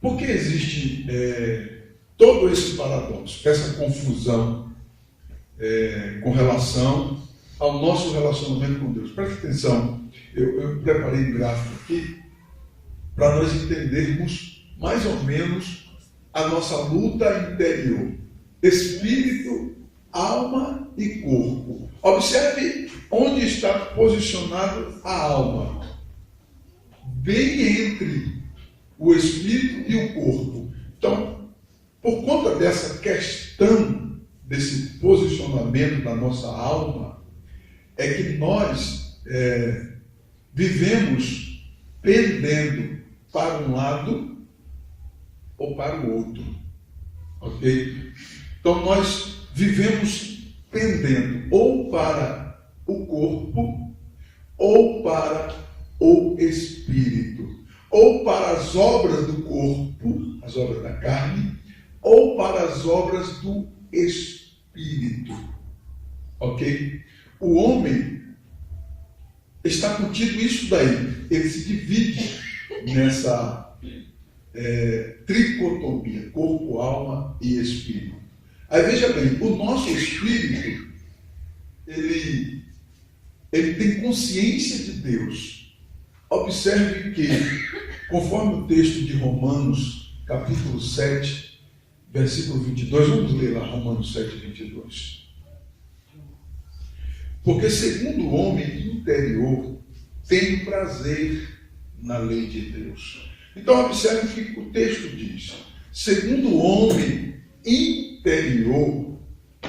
Por que existe todo esse paradoxo, essa confusão com relação ao nosso relacionamento com Deus? Preste atenção, eu preparei um gráfico aqui para nós entendermos mais ou menos a nossa luta interior, espírito, alma e corpo. Observe onde está posicionado a alma, bem entre o espírito e o corpo. Então, por conta dessa questão, desse posicionamento da nossa alma, é que nós vivemos pendendo para um lado ou para o outro. Ok? Então, nós vivemos pendendo ou para o corpo ou para o espírito, ou para as obras do corpo, as obras da carne, ou para as obras do espírito. Ok? O homem está contido isso daí. Ele se divide nessa tricotomia, corpo, alma e espírito. Aí veja bem, o nosso espírito, ele tem consciência de Deus. Observe que, conforme o texto de Romanos, capítulo 7, versículo 22, vamos ler lá, Romanos 7, 22. Porque segundo o homem interior, tem prazer na lei de Deus. Então, observe o que o texto diz. Segundo o homem interior,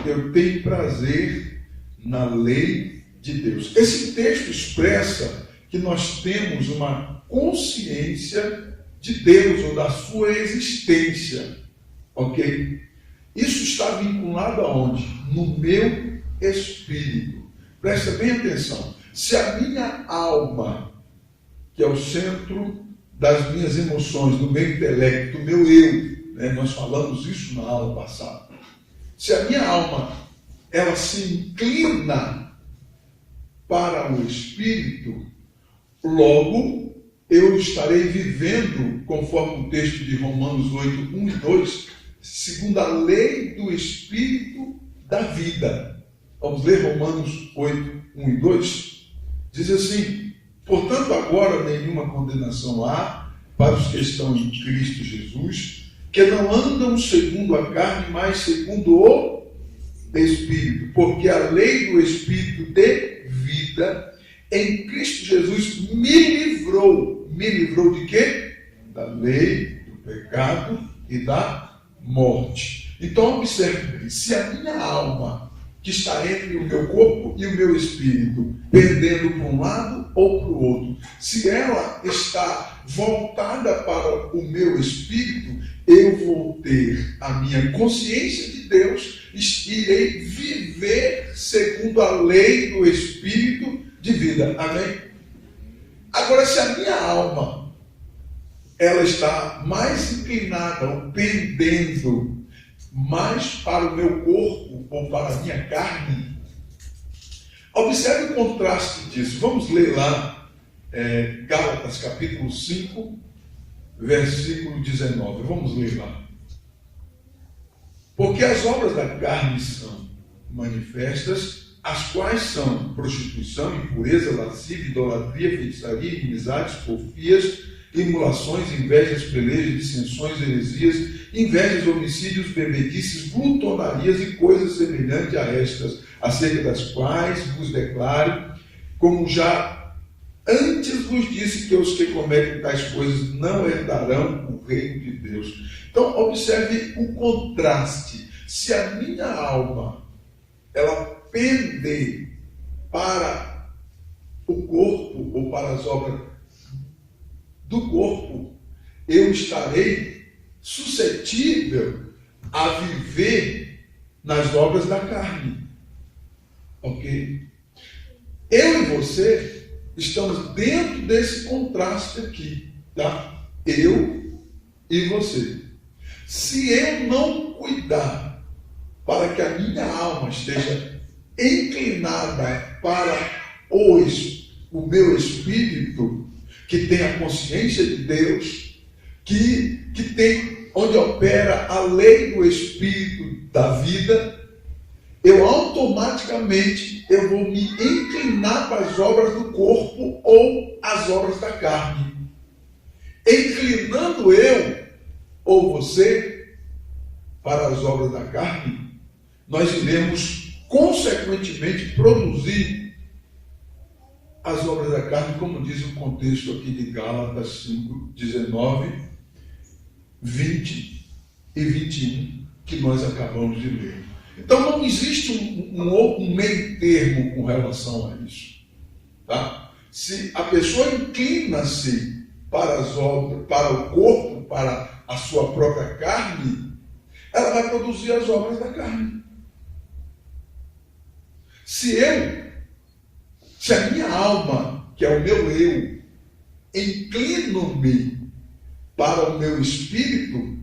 eu tenho prazer na lei de Deus. Esse texto expressa que nós temos uma consciência de Deus ou da sua existência. Ok? Isso está vinculado aonde? No meu espírito. Presta bem atenção. Se a minha alma, que é o centro das minhas emoções, do meu intelecto, do meu eu, né? Nós falamos isso na aula passada. Se a minha alma, ela se inclina para o espírito, logo eu estarei vivendo, conforme o texto de Romanos 8, 1 e 2, segundo a lei do espírito da vida. Vamos ler Romanos 8, 1 e 2? Diz assim: portanto, agora nenhuma condenação há para os que estão em Cristo Jesus, que não andam segundo a carne, mas segundo o Espírito. Porque a lei do Espírito de vida em Cristo Jesus me livrou. Me livrou de quê? Da lei, do pecado e da morte. Então, observe, se a minha alma, que está entre o meu corpo e o meu espírito, pendendo para um lado ou para o outro, se ela está voltada para o meu espírito, eu vou ter a minha consciência de Deus, irei viver segundo a lei do espírito de vida. Amém? Agora, se a minha alma, ela está mais inclinada ou pendendo mais para o meu corpo ou para a minha carne, observe o contraste disso. Vamos ler lá Gálatas capítulo 5, versículo 19. Vamos ler lá. Porque as obras da carne são manifestas, as quais são prostituição, impureza, lascívia, idolatria, feitiçaria, inimizades, porfias, emulações, invejas, pelejas, dissensões, heresias, invejas, homicídios, bebedices, glutonarias e coisas semelhantes a estas, acerca das quais vos declaro, como já antes vos disse, que os que cometem tais coisas não herdarão o reino de Deus. Então, observe o contraste. Se a minha alma, ela pende para o corpo ou para as obras do corpo, eu estarei suscetível a viver nas obras da carne. Ok? Eu e você estamos dentro desse contraste aqui, tá? Eu e você. Se eu não cuidar para que a minha alma esteja inclinada para o meu espírito, que tem a consciência de Deus, que onde opera a lei do Espírito da vida, eu automaticamente vou me inclinar para as obras do corpo ou as obras da carne. Inclinando eu ou você para as obras da carne, nós iremos consequentemente produzir as obras da carne, como diz o contexto aqui de Gálatas 5, 19, 20 e 21, que nós acabamos de ler. Então não existe um meio termo com relação a isso. Tá? Se a pessoa inclina-se para as obras, para o corpo, para a sua própria carne, ela vai produzir as obras da carne. Se a minha alma, que é o meu eu, inclino-me para o meu espírito,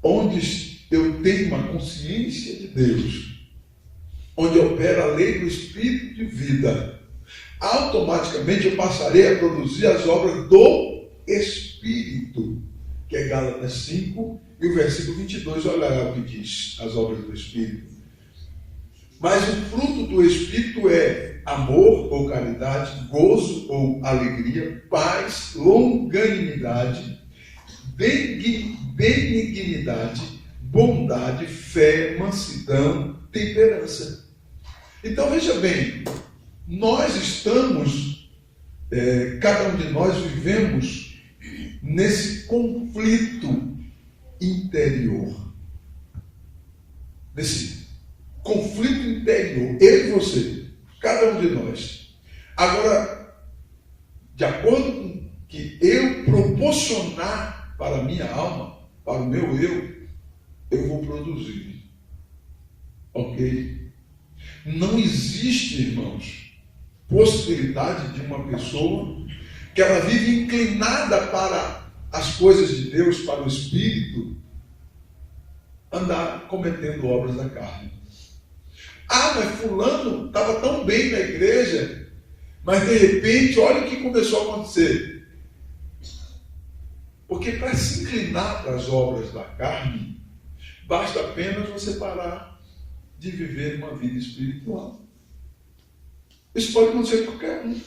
onde eu tenho uma consciência de Deus, onde opera a lei do espírito de vida, automaticamente eu passarei a produzir as obras do Espírito, que é Gálatas 5 e o versículo 22, olha o que diz, as obras do Espírito. Mas o fruto do Espírito é amor ou caridade, gozo ou alegria, paz, longanimidade, benignidade, bondade, fé, mansidão, temperança. Então veja bem, nós estamos, cada um de nós vivemos nesse conflito interior. Nesse conflito interior, eu e você, cada um de nós. Agora, de acordo com o que eu proporcionar para a minha alma, para o meu eu vou produzir. Ok? Não existe, irmãos, possibilidade de uma pessoa que ela vive inclinada para as coisas de Deus, para o Espírito, andar cometendo obras da carne. Ah, mas fulano estava tão bem na igreja, mas de repente, olha o que começou a acontecer. Porque para se inclinar para as obras da carne, basta apenas você parar de viver uma vida espiritual. Isso pode acontecer com qualquer um.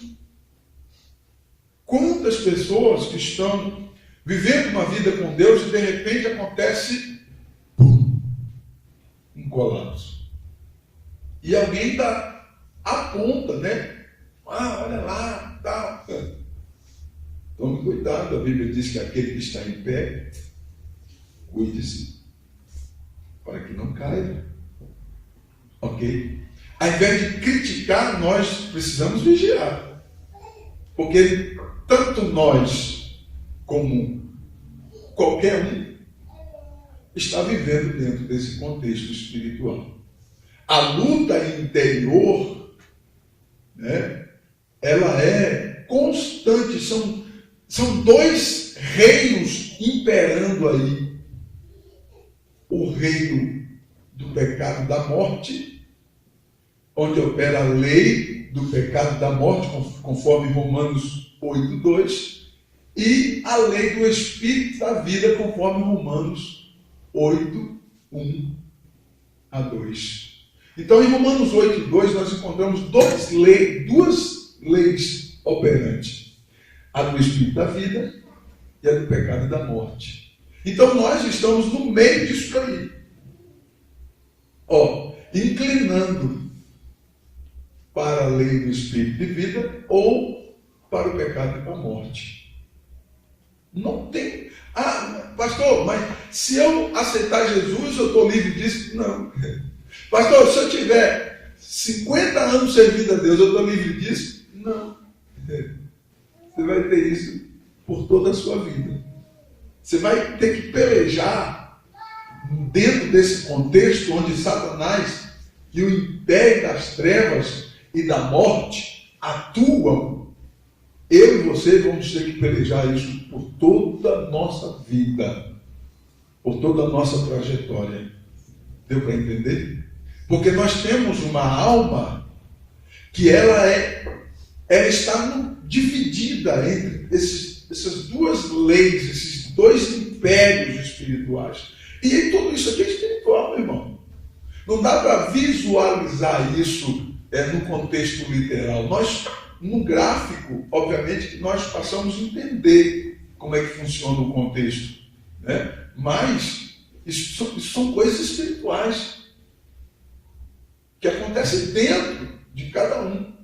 Quantas pessoas que estão vivendo uma vida com Deus e de repente acontece um colapso. E alguém aponta, né? Ah, olha lá, tal. Tome cuidado, a Bíblia diz que aquele que está em pé, cuide-se, para que não caia. Ok? Ao invés de criticar, nós precisamos vigiar. Porque tanto nós, como qualquer um, está vivendo dentro desse contexto espiritual. A luta interior, né, ela é constante. São dois reinos imperando aí. O reino do pecado da morte, onde opera a lei do pecado da morte, conforme Romanos 8:2, e a lei do Espírito da vida, conforme Romanos 8:1 a 2. Então, em Romanos 8:2, nós encontramos duas leis operantes. A do Espírito da vida e a do pecado e da morte. Então, nós estamos no meio disso aí. Inclinando para a lei do Espírito de vida ou para o pecado e para a morte. Não tem... Ah, pastor, mas se eu aceitar Jesus, eu estou livre disso? Não. Pastor, se eu tiver 50 anos servindo a Deus, eu estou livre disso? Não. Você vai ter isso por toda a sua vida. Você vai ter que pelejar dentro desse contexto onde Satanás e o império das trevas e da morte atuam. Eu e você vamos ter que pelejar isso por toda a nossa vida, por toda a nossa trajetória. Deu para entender? Porque nós temos uma alma que ela está dividida entre essas duas leis, esses dois impérios espirituais. E tudo isso aqui é espiritual, meu irmão. Não dá para visualizar isso no contexto literal. Nós, no gráfico, obviamente, que nós passamos a entender como é que funciona o contexto, né? Mas isso são coisas espirituais que acontecem dentro de cada um.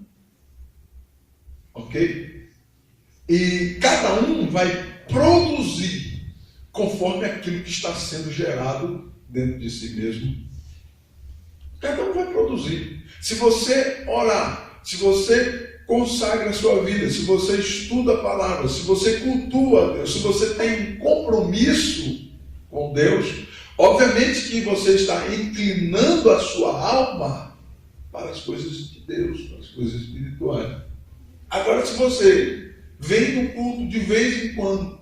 Ok? E cada um vai produzir conforme aquilo que está sendo gerado dentro de si mesmo. Cada um vai produzir. Se você orar, se você consagra a sua vida, se você estuda a palavra, se você cultua a Deus, se você tem um compromisso com Deus, obviamente que você está inclinando a sua alma para as coisas de Deus, para as coisas espirituais. Agora, se você vem no culto de vez em quando,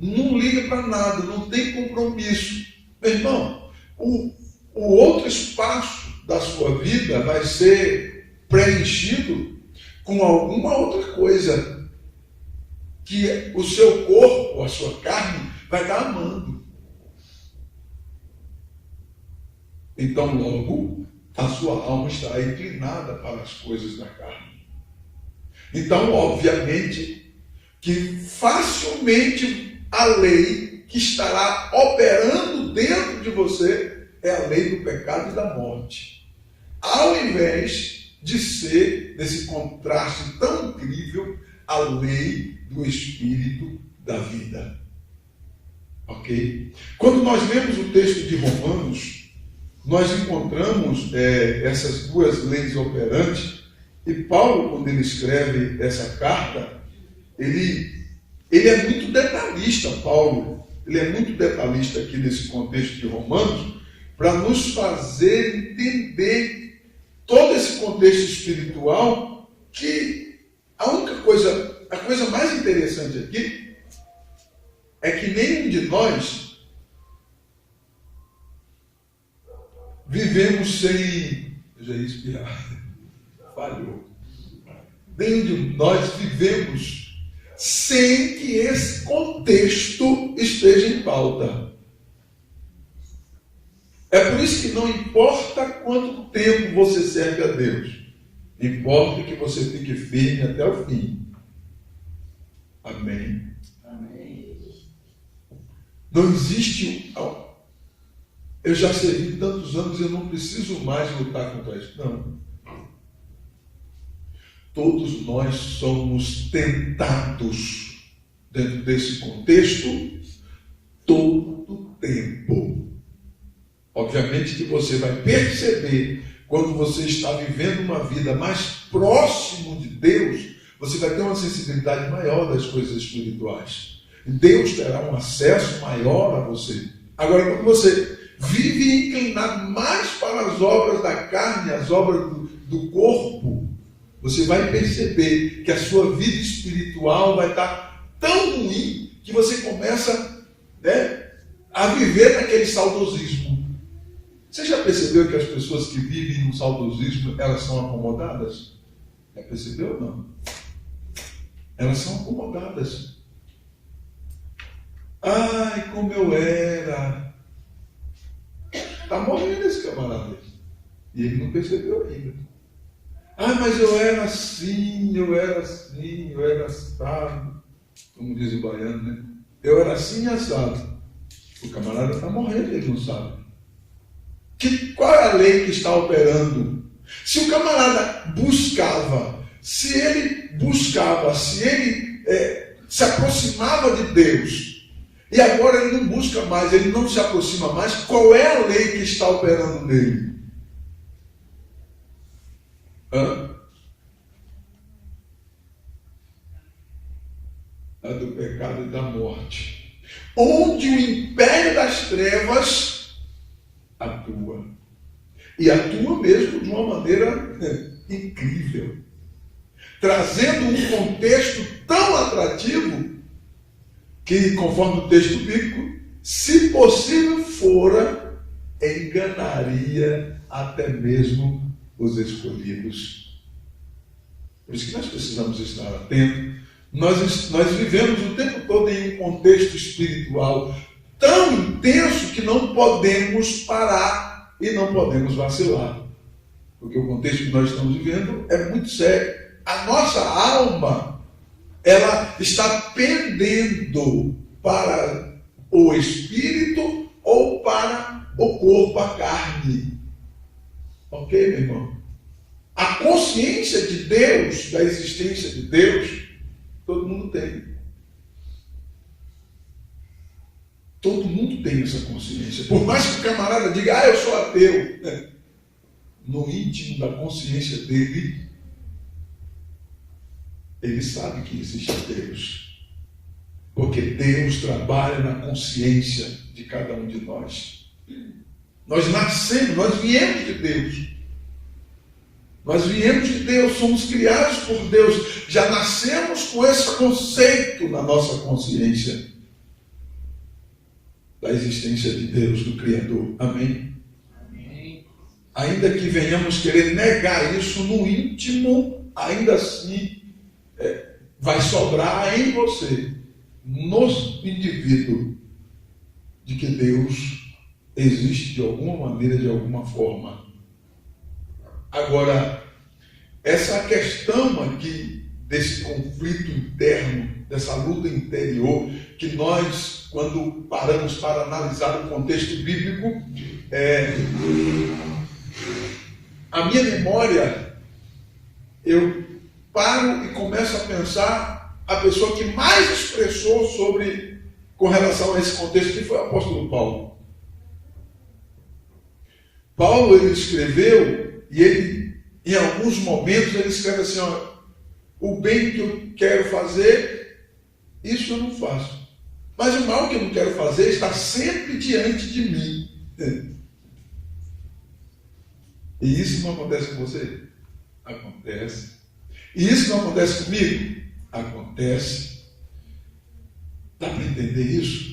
não liga para nada, não tem compromisso, meu irmão, o outro espaço da sua vida vai ser preenchido com alguma outra coisa que o seu corpo, a sua carne, vai estar amando. Então, logo, a sua alma estará inclinada para as coisas da carne. Então, obviamente, que facilmente a lei que estará operando dentro de você é a lei do pecado e da morte. Ao invés de ser, nesse contraste tão incrível, a lei do Espírito da vida. Ok? Quando nós lemos o texto de Romanos, nós encontramos essas duas leis operantes, e Paulo, quando ele escreve essa carta, ele é muito detalhista, Paulo. Ele é muito detalhista aqui nesse contexto de Romanos, para nos fazer entender todo esse contexto espiritual, que a coisa mais interessante aqui é que nenhum de nós vivemos sem... Eu já ia espirrar. Falhou. Nenhum de nós vivemos sem que esse contexto esteja em pauta. É por isso que não importa quanto tempo você serve a Deus, importa que você fique firme até o fim. Amém. Amém. Não existe... Eu já servi tantos anos e eu não preciso mais lutar contra isso. Não. Todos nós somos tentados dentro desse contexto todo o tempo. Obviamente que você vai perceber, quando você está vivendo uma vida mais próximo de Deus, você vai ter uma sensibilidade maior das coisas espirituais. Deus terá um acesso maior a você. Agora, quando você vive inclinado mais para as obras da carne, as obras do corpo, você vai perceber que a sua vida espiritual vai estar tão ruim que você começa, a viver naquele saudosismo. Você já percebeu que as pessoas que vivem no saudosismo, elas são acomodadas? Já percebeu ou não? Elas são acomodadas. Ai, como eu era. Está morrendo esse camarada. E ele não percebeu ainda. Ah, mas eu era assim, eu era assado. Como diz o baiano, né? Eu era assim assado. O camarada está morrendo, ele não sabe. Qual é a lei que está operando? Se o camarada buscava, se ele se aproximava de Deus, e agora ele não busca mais, ele não se aproxima mais, qual é a lei que está operando nele? A do pecado e da morte, onde o império das trevas atua, e atua mesmo de uma maneira incrível, trazendo um contexto tão atrativo que, conforme o texto bíblico, se possível fora, enganaria até mesmo os escolhidos. Por isso que nós precisamos estar atentos Nós vivemos o tempo todo em um contexto espiritual tão intenso que não podemos parar e não podemos vacilar. Porque o contexto que nós estamos vivendo é muito sério. A nossa alma, ela está pendendo para o espírito ou para o corpo, a carne. Ok, meu irmão? A consciência de Deus, da existência de Deus, todo mundo tem. Todo mundo tem essa consciência. Por mais que o camarada diga, eu sou ateu. No íntimo da consciência dele, ele sabe que existe Deus. Porque Deus trabalha na consciência de cada um de nós. Nós nascemos, nós viemos de Deus. Nós viemos de Deus, somos criados por Deus. Já nascemos com esse conceito na nossa consciência da existência de Deus, do Criador. Amém? Amém. Ainda que venhamos querer negar isso no íntimo, ainda assim vai sobrar em você, no indivíduo, de que Deus existe de alguma maneira, de alguma forma. Agora, essa questão aqui desse conflito interno, dessa luta interior, que nós, quando paramos para analisar o contexto bíblico, a minha memória, eu paro e começo a pensar a pessoa que mais expressou com relação a esse contexto, que foi o apóstolo Paulo. Paulo, ele escreveu, e ele, em alguns momentos, ele escreve assim, o bem que eu quero fazer, isso eu não faço. Mas o mal que eu não quero fazer está sempre diante de mim. E isso não acontece com você? Acontece. E isso não acontece comigo? Acontece. Dá para entender isso?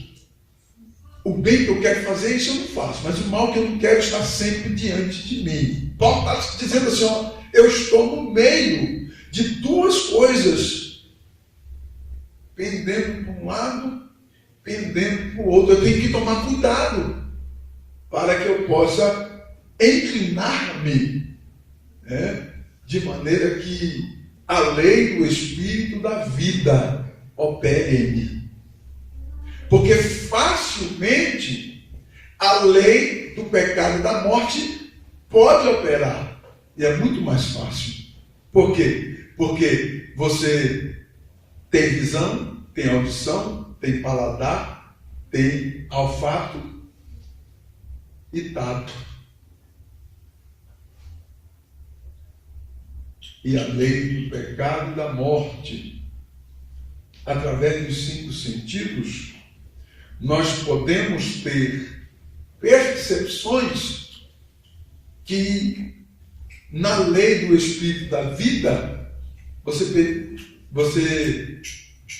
O bem que eu quero fazer, isso eu não faço. Mas o mal que eu não quero está sempre diante de mim. Paulo está dizendo assim, eu estou no meio de duas coisas, pendendo para um lado, pendendo para o outro. Eu tenho que tomar cuidado para que eu possa inclinar-me, de maneira que a lei do Espírito da vida opere em mim. Porque facilmente a lei do pecado e da morte pode operar. E é muito mais fácil. Por quê? Porque você tem visão, tem audição, tem paladar, tem olfato e tato. E a lei do pecado e da morte, através dos 5 sentidos, nós podemos ter percepções que, na lei do Espírito da vida, você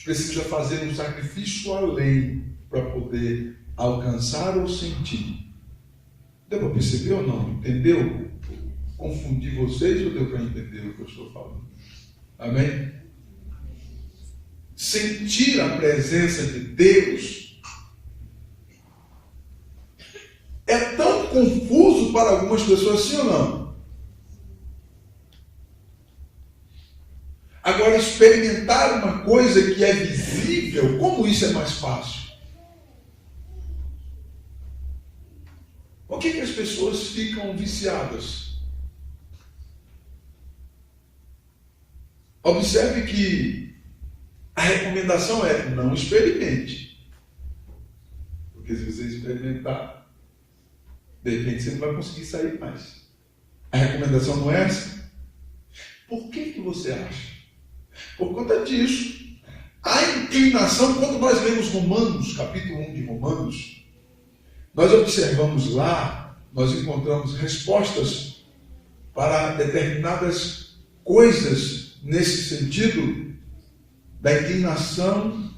precisa fazer um sacrifício além para poder alcançar ou sentir. Deu para perceber ou não? Entendeu? Confundi vocês ou deu para entender o que eu estou falando? Amém? Sentir a presença de Deus é tão confuso para algumas pessoas, sim ou não? Agora, experimentar uma coisa que é visível, como isso é mais fácil? Por que as pessoas ficam viciadas? Observe que a recomendação é: não experimente. Porque se você experimentar, de repente você não vai conseguir sair mais. A recomendação não é essa? Por que você acha? Por conta disso. A inclinação, quando nós lemos Romanos, capítulo 1 de Romanos, nós observamos lá, nós encontramos respostas para determinadas coisas nesse sentido da inclinação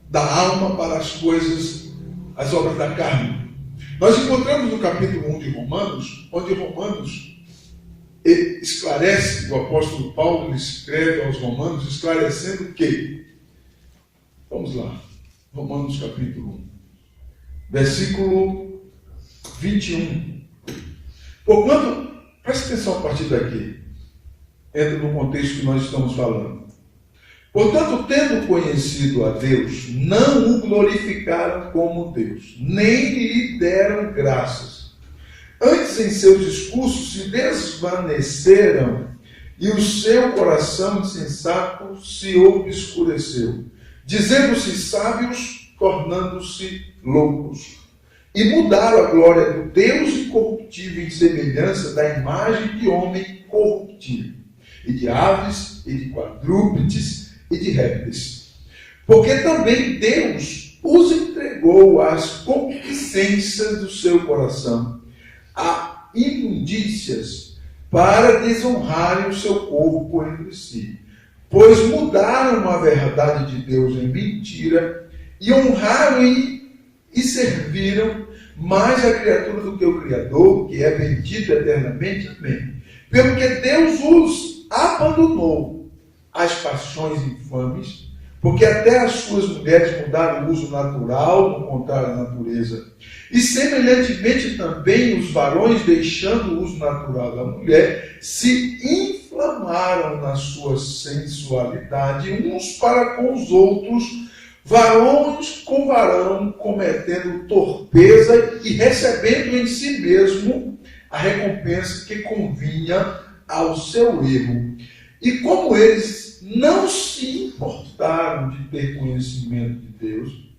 da alma para as coisas, as obras da carne. Nós encontramos no capítulo 1 de Romanos, onde Romanos esclarece, o apóstolo Paulo escreve aos Romanos, esclarecendo que Vamos lá. Romanos capítulo 1. Versículo 21. Porquanto, preste atenção a partir daqui. Entra no contexto que nós estamos falando. Portanto, tendo conhecido a Deus, não o glorificaram como Deus, nem lhe deram graças. Antes, em seus discursos, se desvaneceram e o seu coração insensato se obscureceu, dizendo-se sábios, tornando-se loucos. E mudaram a glória do Deus incorruptível em semelhança da imagem de homem corruptível, e de aves, e de quadrúpedes, e de répteis. Porque também Deus os entregou às concupiscências do seu coração, a imundícias, para desonrarem o seu corpo entre si. Pois mudaram a verdade de Deus em mentira, e honraram e serviram mais a criatura do que o Criador, que é bendito eternamente. Amém. Pelo que Deus os abandonou às paixões infames, porque até as suas mulheres mudaram o uso natural, no contrário à natureza. E semelhantemente também os varões, deixando o uso natural da mulher, se inflamaram na sua sensualidade, uns para com os outros, varões com varão, cometendo torpeza e recebendo em si mesmo a recompensa que convinha ao seu erro. E como eles não se importaram de ter conhecimento de Deus,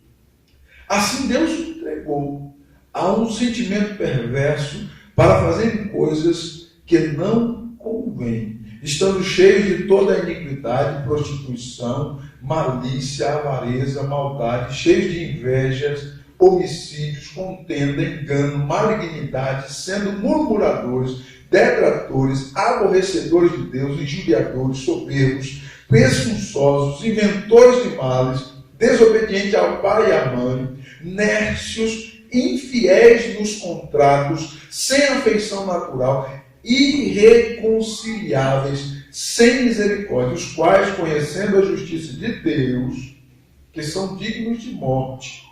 assim Deus os entregou a um sentimento perverso para fazerem coisas que não convêm, estando cheios de toda a iniquidade, prostituição, malícia, avareza, maldade, cheios de invejas, homicídios, contenda, engano, malignidade, sendo murmuradores, detratores, aborrecedores de Deus, injuriadores, soberbos, presunçosos, inventores de males, desobedientes ao pai e à mãe, nércios, infiéis nos contratos, sem afeição natural, irreconciliáveis, sem misericórdia, os quais, conhecendo a justiça de Deus, que são dignos de morte,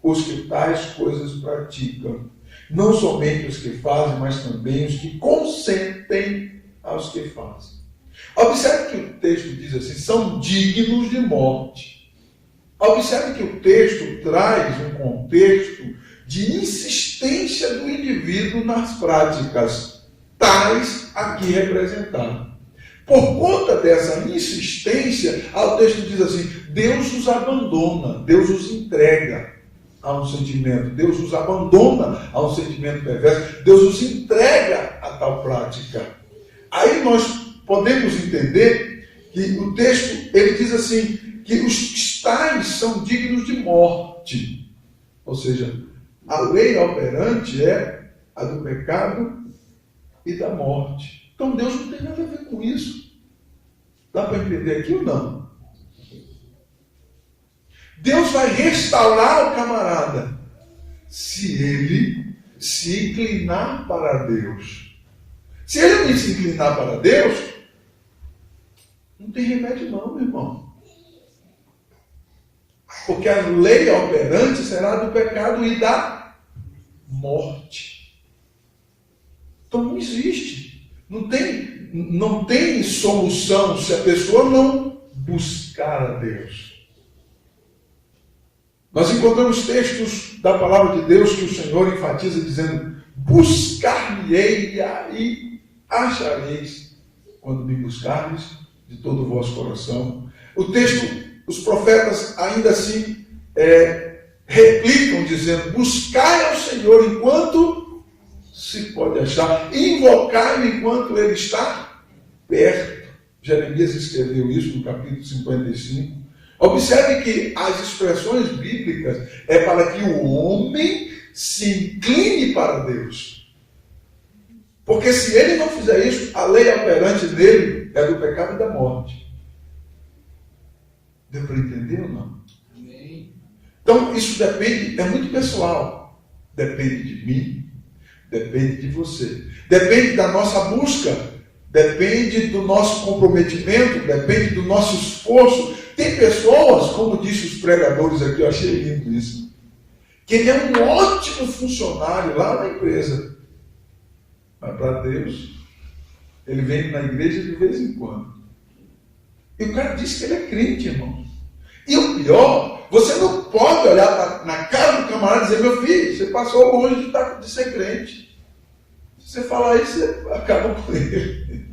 os que tais coisas praticam, não somente os que fazem, mas também os que consentem aos que fazem. Observe que o texto diz assim, são dignos de morte. Observe que o texto traz um contexto de insistência do indivíduo nas práticas, tais aqui representadas. Por conta dessa insistência, o texto diz assim, Deus os abandona, Deus os entrega a um sentimento, Deus os abandona a um sentimento perverso, Deus os entrega a tal prática. Aí nós podemos entender que o texto, ele diz assim, que os tais são dignos de morte. Ou seja, a lei operante é a do pecado e da morte. Então Deus não tem nada a ver com isso. Dá para entender aqui ou não? Deus vai restaurar o camarada se ele se inclinar para Deus. Se ele não se inclinar para Deus, não tem remédio não, meu irmão. Porque a lei operante será do pecado e da morte. Então não existe. Não tem solução se a pessoa não buscar a Deus. Nós encontramos textos da palavra de Deus que o Senhor enfatiza dizendo, buscar-me-ei e aí achareis, quando me buscardes de todo o vosso coração. O texto, os profetas ainda assim replicam dizendo, buscai ao Senhor enquanto se pode achar, invocai-o enquanto ele está perto. Jeremias escreveu isso no capítulo 55. Observe que as expressões bíblicas é para que o homem se incline para Deus. Porque se ele não fizer isso, a lei operante dele é do pecado e da morte. Deu para entender ou não? Amém. Então isso depende, é muito pessoal. Depende de mim, depende de você. Depende da nossa busca, depende do nosso comprometimento, depende do nosso esforço. Tem pessoas, como disse os pregadores aqui, eu achei lindo isso, que ele é um ótimo funcionário lá na empresa, mas para Deus, ele vem na igreja de vez em quando. E o cara disse que ele é crente, irmão. E o pior, você não pode olhar na cara do camarada e dizer, meu filho, você passou longe de ser crente. Se você falar isso, você acaba com ele.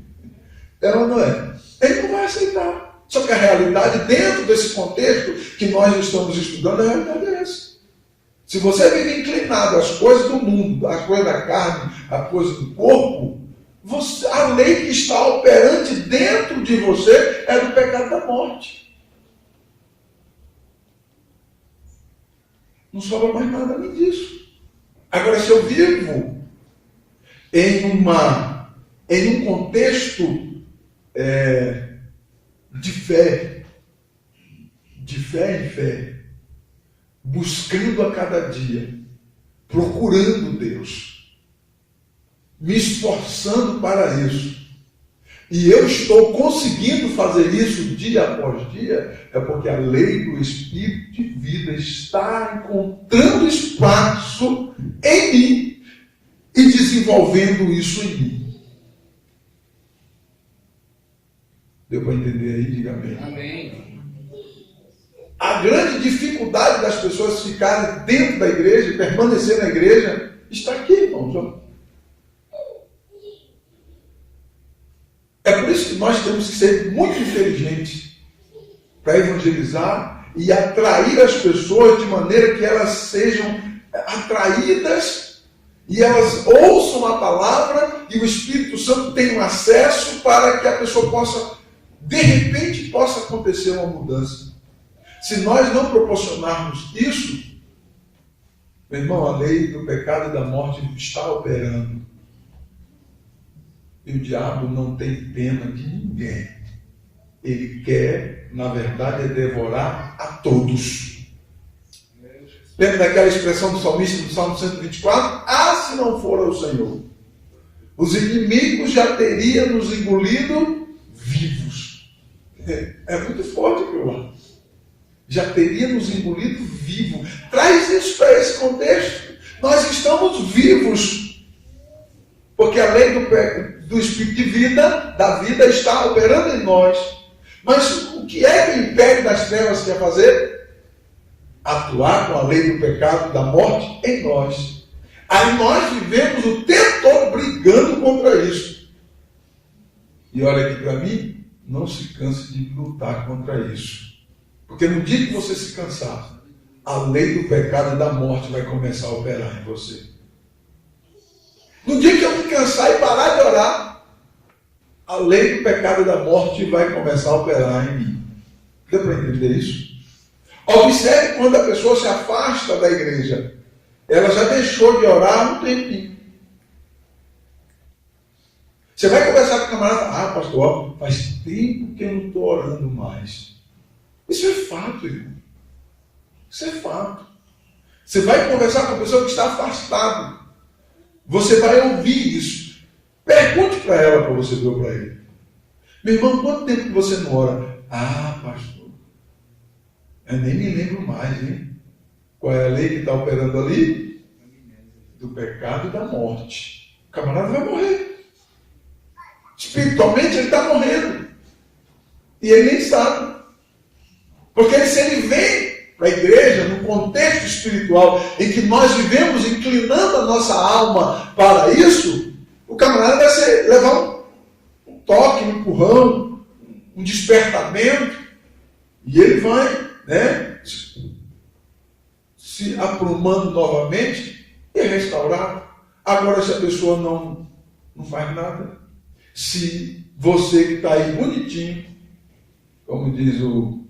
É ou não é? Ele não vai aceitar. Só que a realidade, dentro desse contexto que nós estamos estudando, a realidade é essa. Se você vive inclinado às coisas do mundo, às coisas da carne, às coisas do corpo, a lei que está operante dentro de você é do pecado da morte. Não sobra mais nada além disso. Agora, se eu vivo em um contexto de fé em fé, buscando a cada dia, procurando Deus, me esforçando para isso, e eu estou conseguindo fazer isso dia após dia, é porque a lei do Espírito de vida está encontrando espaço em mim e desenvolvendo isso em mim. Deu para entender aí? Diga amém. Amém. A grande dificuldade das pessoas ficarem dentro da igreja, permanecer na igreja, está aqui, irmãos. É por isso que nós temos que ser muito inteligentes para evangelizar e atrair as pessoas de maneira que elas sejam atraídas e elas ouçam a palavra e o Espírito Santo tenha um acesso para que a pessoa possa, de repente, possa acontecer uma mudança. Se nós não proporcionarmos isso, meu irmão, a lei do pecado e da morte está operando. E o diabo não tem pena de ninguém. Ele quer, na verdade, devorar a todos. Lembra daquela expressão do salmista do Salmo 124? Ah, se não for o Senhor, os inimigos já teriam nos engolido vivos. É muito forte aquilo lá. Já teria nos engolido vivo. Traz isso para esse contexto. Nós estamos vivos. Porque a lei do Espírito de vida, da vida, está operando em nós. Mas o que é que o império das trevas quer fazer? Atuar com a lei do pecado, da morte em nós. Aí nós vivemos o tempo todo brigando contra isso. E olha aqui para mim, não se canse de lutar contra isso. Porque no dia que você se cansar, a lei do pecado e da morte vai começar a operar em você. No dia que eu me cansar e parar de orar, a lei do pecado e da morte vai começar a operar em mim. Deu para entender isso? Observe quando a pessoa se afasta da igreja. Ela já deixou de orar um tempinho. Você vai conversar com o camarada, pastor, faz tempo que eu não estou orando mais. Isso é fato, irmão. Isso é fato. Você vai conversar com a pessoa que está afastada. Você vai ouvir isso. Pergunte para ela, para você ver para ele. Meu irmão, quanto tempo que você não ora? Pastor, eu nem me lembro mais, hein? Qual é a lei que está operando ali? Do pecado e da morte. O camarada vai morrer. Espiritualmente ele está morrendo. E ele nem sabe. Porque se ele vem para a igreja, no contexto espiritual em que nós vivemos inclinando a nossa alma para isso, o camarada vai levar um toque, um empurrão, um despertamento, e ele vai, se aprumando novamente e restaurar. Agora, se a pessoa não faz nada, se você que está aí bonitinho, como diz o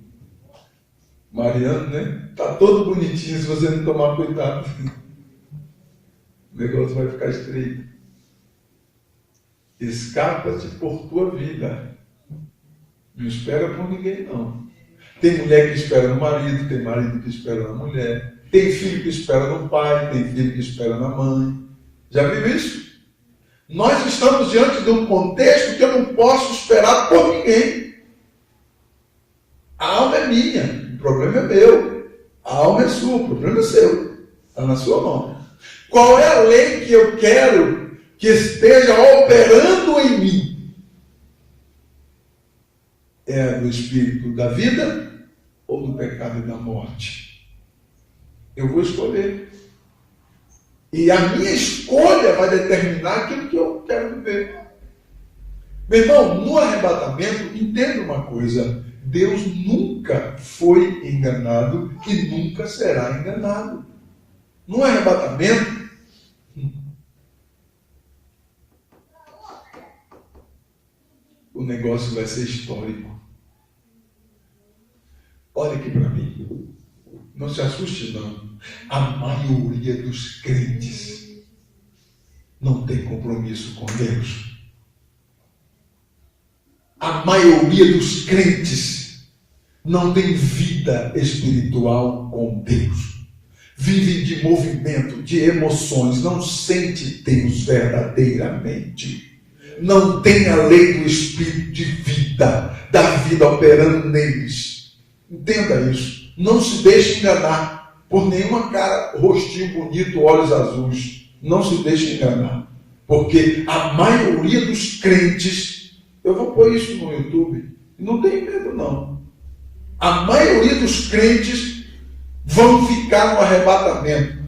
Mariano, está todo bonitinho, se você não tomar cuidado, o negócio vai ficar estreito. Escapa-te por tua vida. Não espera por ninguém, não. Tem mulher que espera no marido, tem marido que espera na mulher, tem filho que espera no pai, tem filho que espera na mãe. Já viu isso? Nós estamos diante de um contexto que eu não posso esperar por ninguém. A alma é minha, o problema é meu. A alma é sua, o problema é seu. Está na sua mão. Qual é a lei que eu quero que esteja operando em mim? É a do espírito da vida ou do pecado e da morte? Eu vou escolher. E a minha escolha vai determinar aquilo que eu quero viver. Meu irmão, no arrebatamento, entenda uma coisa. Deus nunca foi enganado e nunca será enganado. No arrebatamento, o negócio vai ser histórico. Olha aqui para mim. Não se assuste, não. A maioria dos crentes não tem compromisso com Deus. A maioria dos crentes não tem vida espiritual com Deus. Vivem de movimento, de emoções, não sente Deus verdadeiramente. Não tem a lei do Espírito de vida, da vida operando neles. Entenda isso. Não se deixe enganar por nenhuma cara, rostinho bonito, olhos azuis. Não se deixe enganar. Porque a maioria dos crentes, eu vou pôr isso no YouTube, não tem medo não. A maioria dos crentes vão ficar no arrebatamento.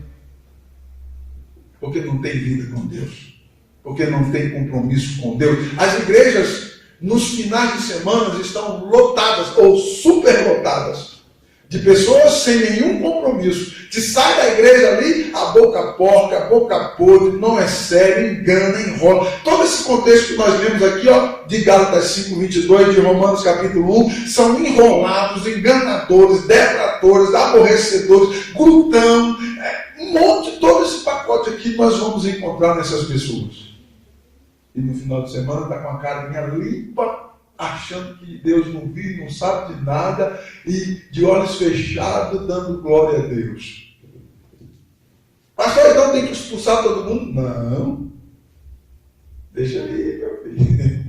Porque não tem vida com Deus. Porque não tem compromisso com Deus. As igrejas, nos finais de semana, estão lotadas ou superlotadas de pessoas sem nenhum compromisso. Que sai da igreja ali, a boca porca, a boca podre, não é sério, engana, enrola. Todo esse contexto que nós lemos aqui, ó, de Gálatas 5:22, de Romanos capítulo 1, são enrolados, enganadores, detratores, aborrecedores, glutão, um monte, todo esse pacote aqui nós vamos encontrar nessas pessoas. E no final de semana está com a carinha limpa, achando que Deus não vive, não sabe de nada, e de olhos fechados, dando glória a Deus. Pastor, então tem que expulsar todo mundo? Não. Deixa aí, meu filho.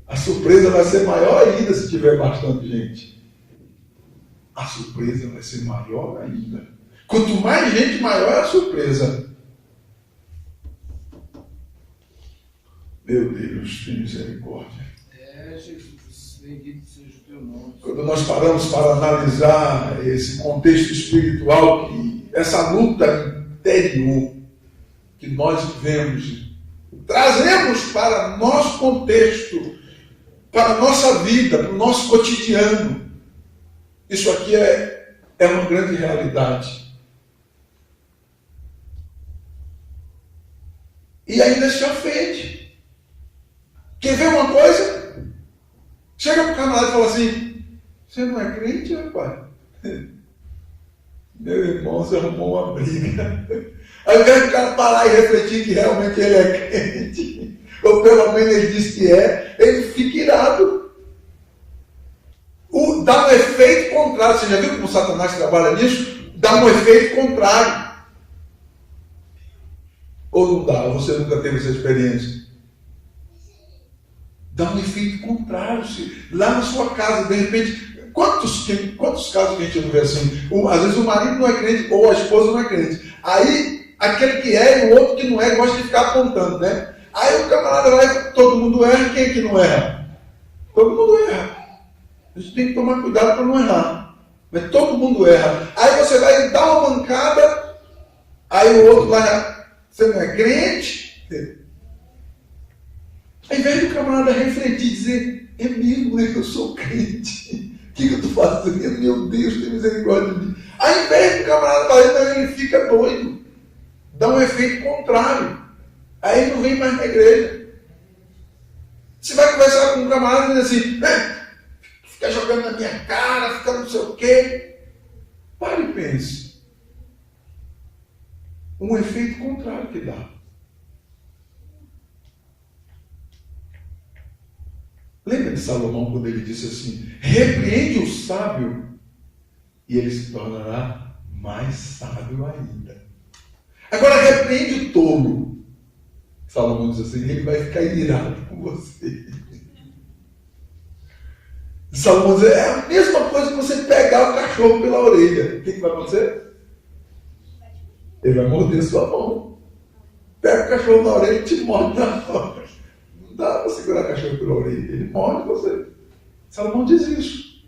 A surpresa vai ser maior ainda se tiver bastante gente. A surpresa vai ser maior ainda. Quanto mais gente, maior é a surpresa. Meu Deus, tem misericórdia. Jesus, bendito seja o teu nome. Quando nós paramos para analisar esse contexto espiritual, essa luta interior que nós vivemos, trazemos para nosso contexto, para a nossa vida, para o nosso cotidiano. Isso aqui é uma grande realidade. E ainda se ofende. Quer ver uma coisa? Chega para o camarada e fala assim: você não é crente, rapaz? Meu irmão, você arrumou uma briga. Ao invés do cara parar e refletir que realmente ele é crente, ou pelo menos ele diz que é, ele fica irado. Dá um efeito contrário. Você já viu como Satanás trabalha nisso? Dá um efeito contrário. Ou não dá? Ou você nunca teve essa experiência? Dá um efeito contrário. Lá na sua casa, de repente, quantos casos que a gente não vê assim? Às vezes o marido não é crente ou a esposa não é crente. Aí, aquele que é e o outro que não é gosta de ficar apontando, né? Aí o camarada vai, todo mundo erra, quem é que não erra? Todo mundo erra. A gente tem que tomar cuidado para não errar. Mas todo mundo erra. Aí você vai dar uma mancada, aí o outro lá, você não é crente? Ao invés do camarada refletir e dizer: é mesmo, eu sou crente. O que eu estou fazendo? Meu Deus, tem misericórdia de mim. Ao invés do camarada fazer, ele fica doido. Dá um efeito contrário. Aí ele não vem mais na igreja. Você vai conversar com um camarada e diz assim: fica jogando na minha cara, fica não sei o quê. Pare e pense. Um efeito contrário que dá. Lembra de Salomão quando ele disse assim: repreende o sábio e ele se tornará mais sábio ainda. Agora repreende o tolo. Salomão diz assim: ele vai ficar irado com você. Salomão diz, é a mesma coisa que você pegar o cachorro pela orelha. O que vai acontecer? Ele vai morder sua mão. Pega o cachorro na orelha e te morde na mão. Não dá para segurar o cachorro pela orelha. Ele morde você. Salomão diz isso.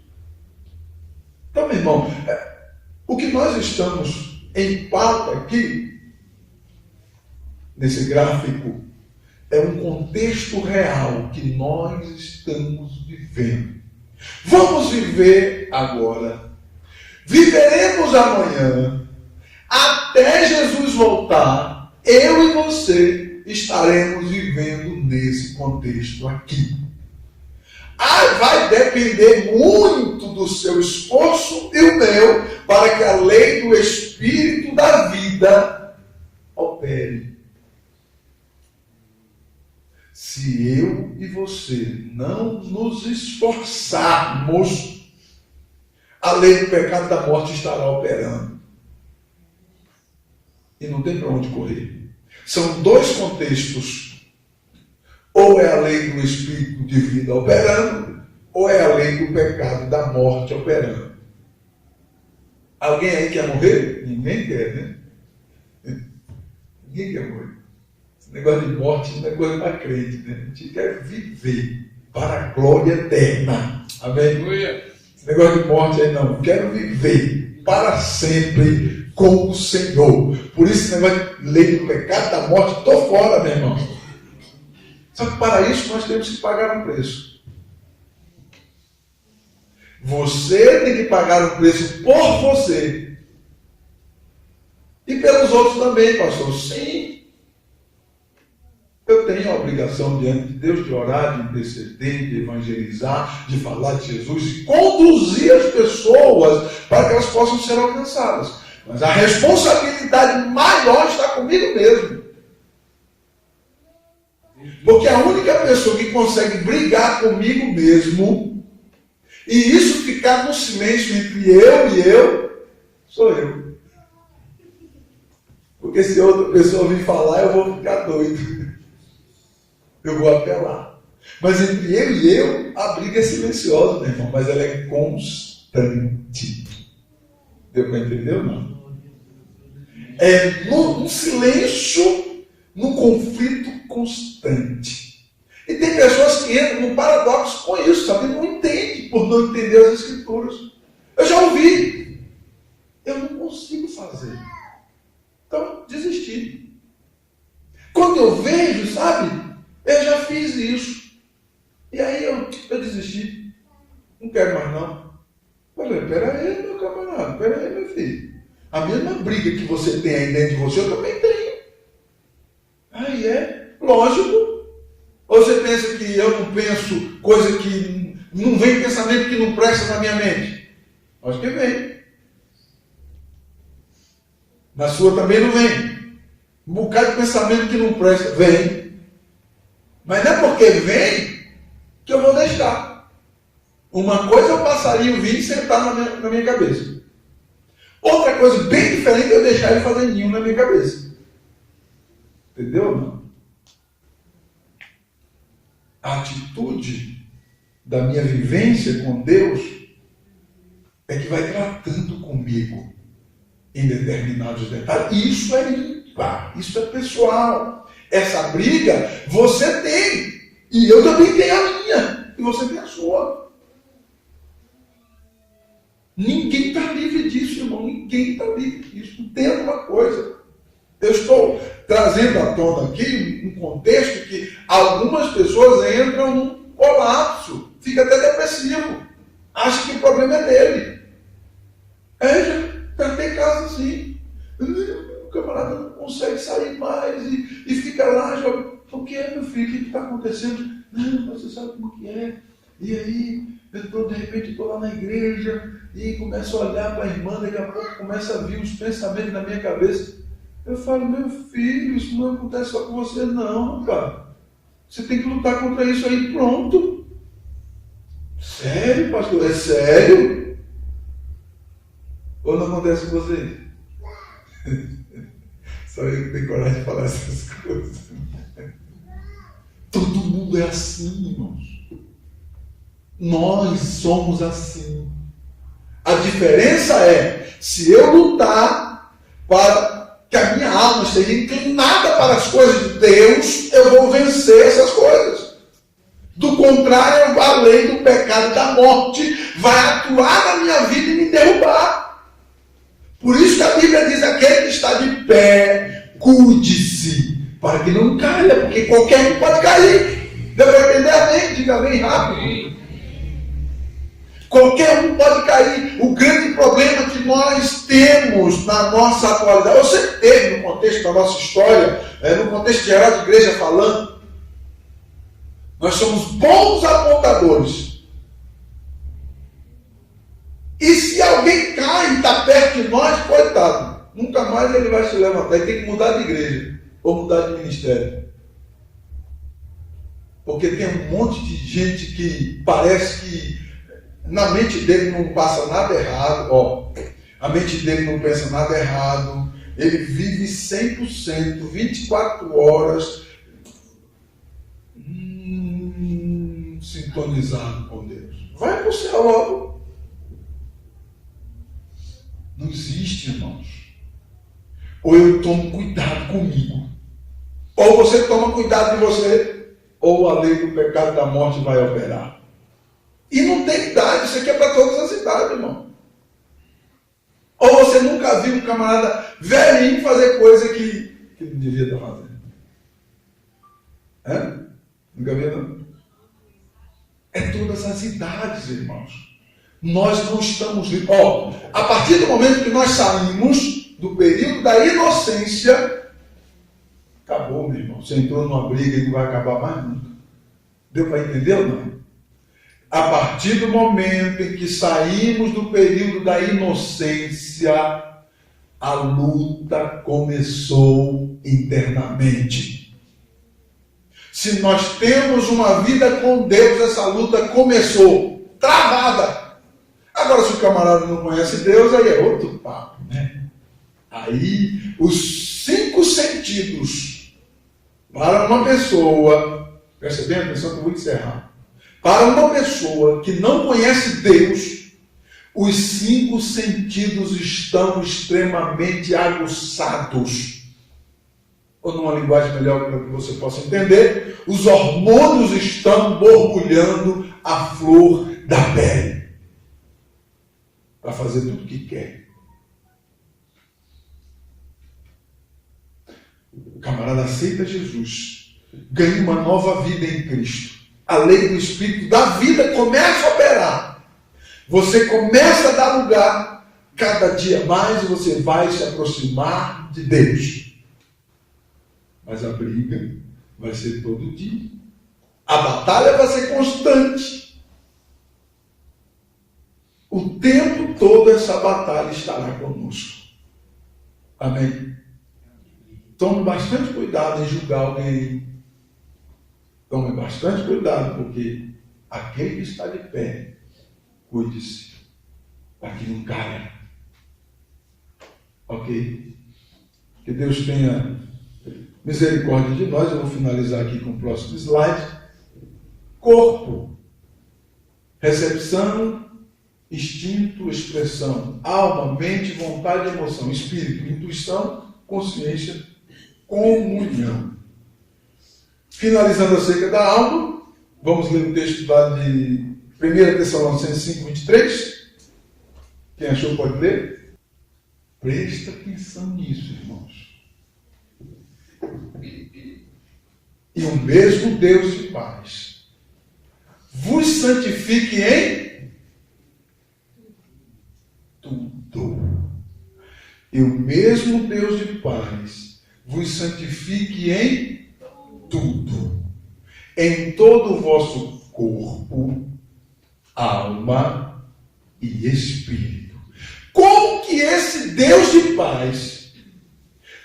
Então, meu irmão, o que nós estamos em pauta aqui, nesse gráfico, é um contexto real que nós estamos vivendo. Vamos viver agora. Viveremos amanhã. Até Jesus voltar, eu e você estaremos vivendo nesse contexto aqui. Vai depender muito do seu esforço e o meu para que a lei do Espírito da vida opere. Se eu e você não nos esforçarmos, a lei do pecado e da morte estará operando. E não tem para onde correr. São dois contextos. Ou é a lei do Espírito de vida operando, ou é a lei do pecado e da morte operando. Alguém aí quer morrer? Ninguém quer, né? Ninguém quer morrer. Esse negócio de morte não é coisa para crente, né? A gente quer viver para a glória eterna. Amém? Esse negócio de morte aí não. Quero viver para sempre com o Senhor. Por isso, esse negócio de lei do pecado, da morte, estou fora, meu irmão. Só que para isso nós temos que pagar um preço. Você tem que pagar um preço por você. E pelos outros também, pastor. Sim. Eu tenho a obrigação diante de Deus de orar, de interceder, de evangelizar, de falar de Jesus e conduzir as pessoas para que elas possam ser alcançadas. Mas a responsabilidade maior está comigo mesmo. Porque a única pessoa que consegue brigar comigo mesmo, e isso ficar no silêncio entre eu e eu, sou eu. Porque se outra pessoa vir falar, eu vou ficar doido. Eu vou apelar. Mas entre eu e eu, a briga é silenciosa, meu irmão, mas ela é constante. Deu para entender ou não? É num silêncio, num conflito constante. E tem pessoas que entram num paradoxo com isso, sabe? Não entende por não entender as Escrituras. Eu já ouvi. Eu não consigo fazer. Então, desisti. Quando eu vejo, sabe? Eu já fiz isso. E aí eu desisti. Não quero mais não. Falei, peraí, meu camarada, peraí, meu filho. A mesma briga que você tem aí dentro de você, eu também tenho. Aí é, lógico. Ou você pensa que eu não penso coisa que não vem pensamento que não presta na minha mente? Acho que vem. Na sua também não vem. Um bocado de pensamento que não presta, vem. Mas não é porque vem que eu vou deixar. Uma coisa é o passarinho vir e sentar na minha cabeça. Outra coisa bem diferente é eu deixar ele fazer ninho na minha cabeça. Entendeu? Não? A atitude da minha vivência com Deus é que vai tratando comigo em determinados detalhes. Isso é ímpar, isso é pessoal. Essa briga você tem, e eu também tenho a minha, e você tem a sua. Ninguém está livre disso, irmão. Ninguém está livre disso. Entenda uma coisa. Eu estou trazendo à tona aqui um contexto que algumas pessoas entram num colapso, fica até depressivo, acha que o problema é dele. Já tem casos assim. O camarada não consegue sair mais e fica lá, joga. O que é, meu filho? O que está acontecendo? Não, você sabe como que é. E aí, de repente estou lá na igreja e começo a olhar para a irmã, daqui a pouco começa a vir os pensamentos na minha cabeça. Eu falo, meu filho, isso não acontece só com você não, cara. Você tem que lutar contra isso aí, pronto. Sério, pastor? É sério? Ou não acontece com você? Só eu que tenho coragem de falar essas coisas. Todo mundo é assim, irmãos. Nós somos assim. A diferença é, se eu lutar para que a minha alma esteja inclinada para as coisas de Deus, eu vou vencer essas coisas. Do contrário, a lei do pecado e da morte vai atuar na minha vida e me derrubar. Por isso que a Bíblia diz, aquele que está de pé, cuide-se, para que não caia, porque qualquer um pode cair. Deu para entender? Amém? Diga amém rápido. Qualquer um pode cair. O grande problema que nós temos na nossa atualidade, eu sempre teve no contexto da nossa história, no contexto geral de igreja falando, nós somos bons apontadores. E se alguém cai e está perto de nós, coitado, nunca mais ele vai se levantar. Ele tem que mudar de igreja ou mudar de ministério. Porque tem um monte de gente que parece que na mente dele não passa nada errado. A mente dele não pensa nada errado. Ele vive 100%, 24 horas sintonizado com Deus. Vai para o céu logo. Não existe, irmãos. Ou eu tomo cuidado comigo, ou você toma cuidado de você, ou a lei do pecado e da morte vai operar. E não tem idade, isso aqui é para todas as idades, irmão. Ou você nunca viu um camarada velhinho fazer coisa que não devia estar fazendo? Nunca viu, não? É todas as idades, irmãos. Nós não estamos livres. A partir do momento que nós saímos do período da inocência, acabou, meu irmão. Você entrou numa briga e não vai acabar mais nunca. Deu para entender ou não? A partir do momento em que saímos do período da inocência, a luta começou internamente. Se nós temos uma vida com Deus, essa luta começou travada. Agora, se o camarada não conhece Deus, aí é outro papo, né? Aí, os 5 sentidos para uma pessoa, percebendo? Atenção que eu vou encerrar. Para uma pessoa que não conhece Deus, os 5 sentidos estão extremamente aguçados. Ou numa linguagem melhor para que você possa entender, os hormônios estão borbulhando a flor da pele para fazer tudo o que quer. O camarada aceita Jesus, ganha uma nova vida em Cristo. A lei do Espírito da vida começa a operar. Você começa a dar lugar, cada dia mais você vai se aproximar de Deus. Mas a briga vai ser todo dia. A batalha vai ser constante. O tempo todo essa batalha estará conosco. Amém? Tome bastante cuidado em julgar alguém. Tome bastante cuidado, porque aquele que está de pé, cuide-se, para que não caia. Ok? Que Deus tenha misericórdia de nós. Eu vou finalizar aqui com o próximo slide. Corpo, recepção, instinto, expressão, alma, mente, vontade, emoção, espírito, intuição, consciência, comunhão. Finalizando acerca da alma, vamos ler o texto lá de 1 Tessalonicenses 5, 23. Quem achou pode ler. Presta atenção nisso, irmãos. E o mesmo Deus de paz vos santifique em tudo. E o mesmo Deus de paz vos santifique em tudo, em todo o vosso corpo, alma e espírito. Como que esse Deus de paz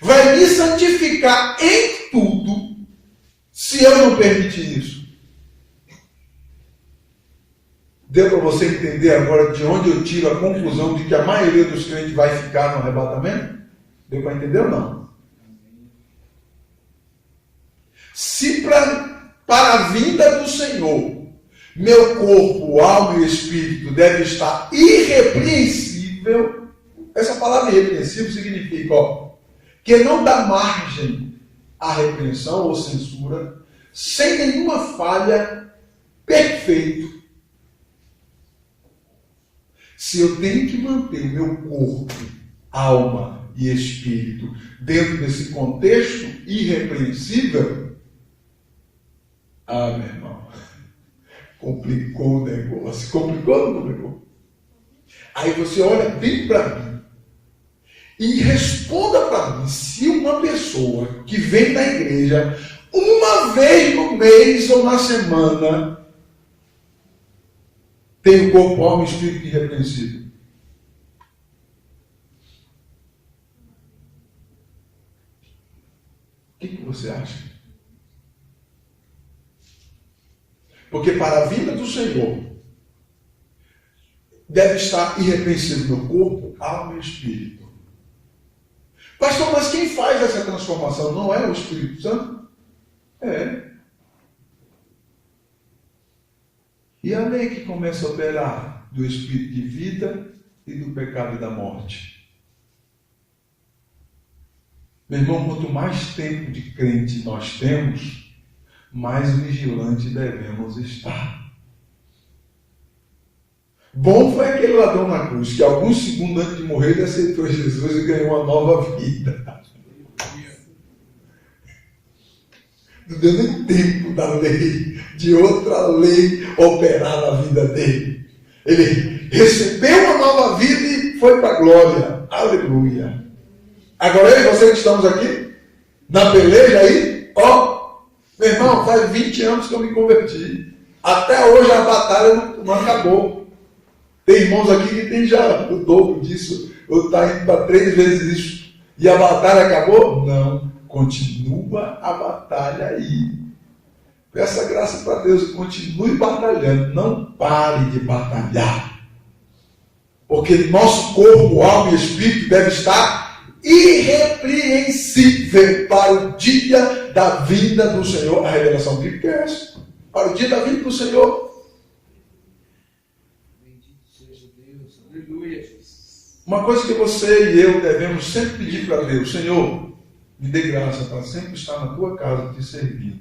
vai me santificar em tudo, se eu não permitir isso? Deu para você entender agora de onde eu tiro a conclusão de que a maioria dos crentes vai ficar no arrebatamento? Deu para entender ou não? Se para a vinda do Senhor meu corpo, alma e espírito deve estar irrepreensível. Essa palavra irrepreensível significa que não dá margem à repreensão ou censura, sem nenhuma falha, perfeito. Se eu tenho que manter o meu corpo, alma e espírito dentro desse contexto irrepreensível, meu irmão, complicou o negócio. Complicou ou não complicou? Aí você olha bem para mim e responda para mim se uma pessoa que vem na igreja uma vez no mês ou na semana tem o corpo, alma e espírito irrepreensível. O que você acha? Porque para a vinda do Senhor deve estar irrepreensível meu corpo, alma e espírito. Pastor, mas quem faz essa transformação não é o Espírito Santo? É. E a lei que começa a operar do espírito de vida e do pecado e da morte? Meu irmão, quanto mais tempo de crente nós temos, mais vigilante devemos estar. Bom foi aquele ladrão na cruz, que alguns segundos antes de morrer ele aceitou Jesus e ganhou uma nova vida. Não deu nem tempo da lei, de outra lei operar na vida dele. Ele recebeu uma nova vida e foi para a glória. Aleluia. Agora eu e você que estamos aqui, na peleja aí, meu irmão, faz 20 anos que eu me converti. Até hoje a batalha não acabou. Tem irmãos aqui que tem já o dobro disso, ou está indo para 3 vezes isso. E a batalha acabou? Não. Continua a batalha aí. Peça graça para Deus e continue batalhando. Não pare de batalhar. Porque nosso corpo, alma e espírito deve estar irrepreensível para o dia da vinda do Senhor. A revelação bíblica é essa. Para o dia da vinda do Senhor. Uma coisa que você e eu devemos sempre pedir para Deus: Senhor, me dê graça para sempre estar na tua casa te servindo.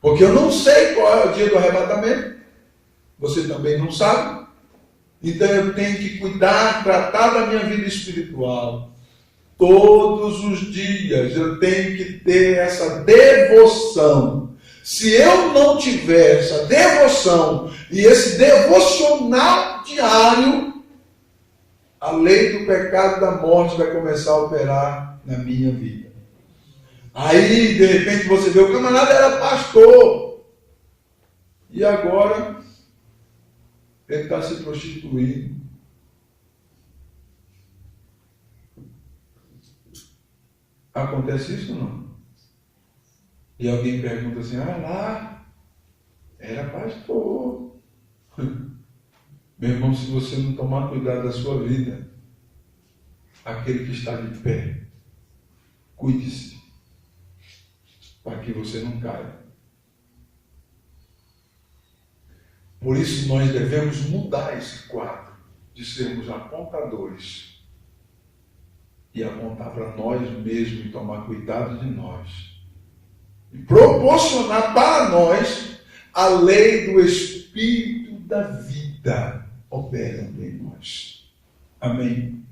Porque eu não sei qual é o dia do arrebatamento. Você também não sabe. Então eu tenho que cuidar, tratar da minha vida espiritual. Todos os dias eu tenho que ter essa devoção. Se eu não tiver essa devoção e esse devocional diário, a lei do pecado e da morte vai começar a operar na minha vida. Aí, de repente, você vê, o camarada era pastor. E agora, ele está se prostituindo. Acontece isso ou não? E alguém pergunta assim, lá, era pastor. Meu irmão, se você não tomar cuidado da sua vida, aquele que está de pé, cuide-se, para que você não caia. Por isso nós devemos mudar esse quadro, de sermos apontadores, e apontar para nós mesmos, e tomar cuidado de nós, e proporcionar para nós a lei do Espírito da vida operando em nós. Amém.